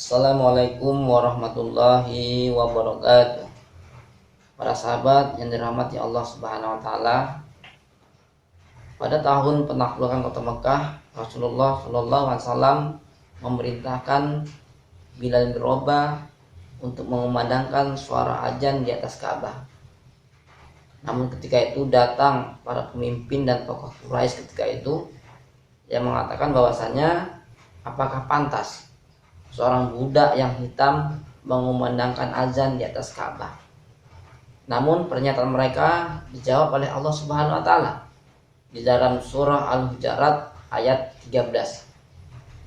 Assalamualaikum warahmatullahi wabarakatuh. Para sahabat yang dirahmati Allah Subhanahu wa taala. Pada tahun penaklukan Kota Mekah, Rasulullah Shallallahu alaihi wasallam memerintahkan Bilal bin Rabah untuk mengumandangkan suara azan di atas Ka'bah. Namun ketika itu datang para pemimpin dan tokoh Quraisy ketika itu yang mengatakan bahwasanya apakah pantas seorang budak yang hitam mengumandangkan azan di atas Ka'bah. Namun pernyataan mereka dijawab oleh Allah Subhanahu wa taala di dalam surah Al-Hujurat ayat 13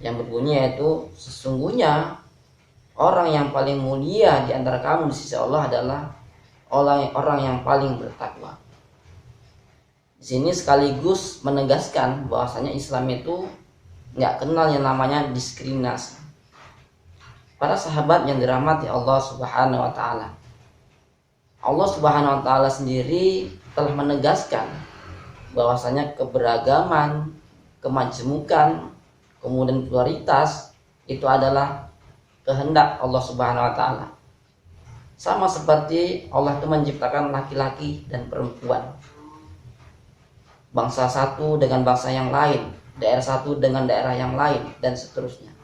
yang berbunyi yaitu, sesungguhnya orang yang paling mulia di antara kamu di sisi Allah adalah orang yang paling bertakwa. Di sini sekaligus menegaskan bahwasanya Islam itu nggak kenal yang namanya diskriminasi. Para sahabat yang dirahmati Allah Subhanahu wa taala, Allah Subhanahu wa taala sendiri telah menegaskan bahwasanya keberagaman, kemajemukan, kemudian pluralitas itu adalah kehendak Allah Subhanahu wa taala. Sama seperti Allah itu menciptakan laki-laki dan perempuan, bangsa satu dengan bangsa yang lain, daerah satu dengan daerah yang lain, dan seterusnya.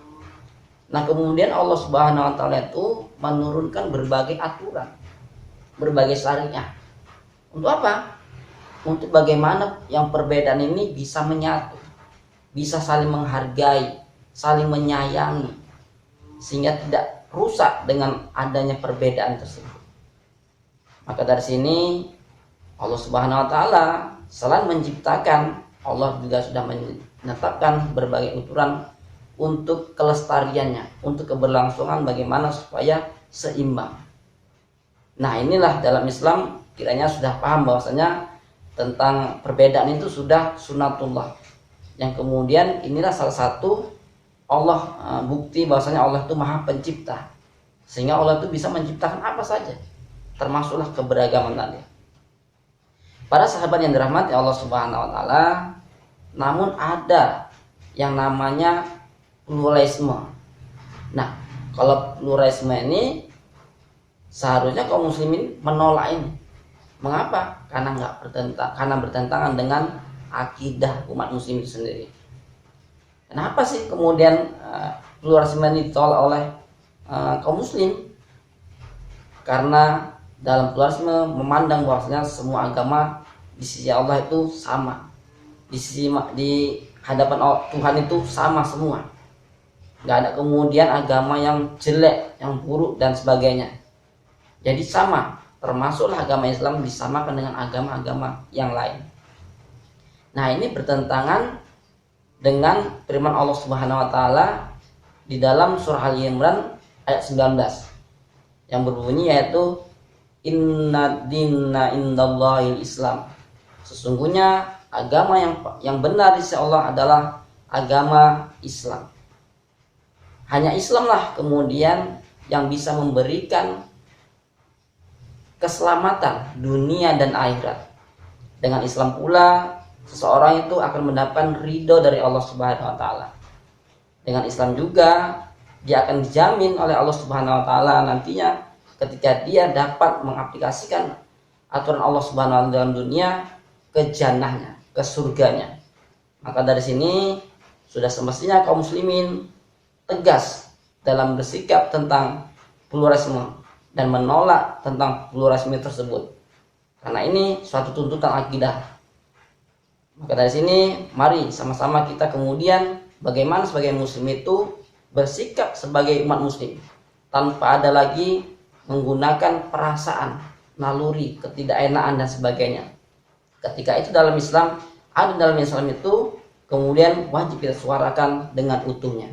Nah, kemudian Allah Subhanahu wa taala itu menurunkan berbagai aturan, berbagai syariah. Untuk apa? Untuk bagaimana yang perbedaan ini bisa menyatu, bisa saling menghargai, saling menyayangi, sehingga tidak rusak dengan adanya perbedaan tersebut. Maka dari sini Allah Subhanahu wa taala selain menciptakan, Allah juga sudah menetapkan berbagai aturan untuk kelestariannya, untuk keberlangsungan bagaimana supaya seimbang. Nah, inilah dalam Islam kiranya sudah paham bahwasanya tentang perbedaan itu sudah sunatullah. Yang kemudian inilah salah satu Allah bukti bahwasanya Allah itu Maha Pencipta. Sehingga Allah itu bisa menciptakan apa saja, termasuklah keberagaman tadi. Para sahabat yang dirahmati Allah Subhanahu wa taala, namun ada yang namanya pluralisme. Nah, kalau pluralisme ini seharusnya kaum muslimin menolak ini. Mengapa? Karena bertentangan dengan akidah umat muslim itu sendiri. Kenapa sih kemudian pluralisme ini ditolak oleh kaum muslim? Karena dalam pluralisme memandang bahwasanya semua agama di sisi Allah itu sama. Di hadapan Tuhan itu sama semua. Nggak ada kemudian agama yang jelek, yang buruk dan sebagainya. Jadi sama, termasuklah agama Islam disamakan dengan agama-agama yang lain. Nah, ini bertentangan dengan firman Allah Subhanahu wa taala di dalam surah Ali Imran ayat 19 yang berbunyi yaitu, inna dinna indallahil Islam. Sesungguhnya agama yang benar di sisi Allah adalah agama Islam. Hanya Islamlah kemudian yang bisa memberikan keselamatan dunia dan akhirat. Dengan Islam pula seseorang itu akan mendapatkan ridho dari Allah Subhanahu wa taala. Dengan Islam juga dia akan dijamin oleh Allah Subhanahu wa taala nantinya ketika dia dapat mengaplikasikan aturan Allah Subhanahu wa taala dalam dunia ke jannahnya, ke surganya. Maka dari sini sudah semestinya kaum muslimin tegas dalam bersikap tentang pluralisme dan menolak tentang pluralisme tersebut. Karena ini suatu tuntutan akidah. Maka dari sini mari sama-sama kita kemudian bagaimana sebagai muslim itu bersikap sebagai umat muslim tanpa ada lagi menggunakan perasaan, naluri, ketidakenaan dan sebagainya. Ketika itu dalam Islam, ada dalam Islam itu kemudian wajib kita suarakan dengan utuhnya.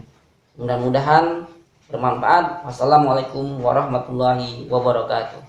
Mudah-mudahan bermanfaat. Wassalamualaikum warahmatullahi wabarakatuh.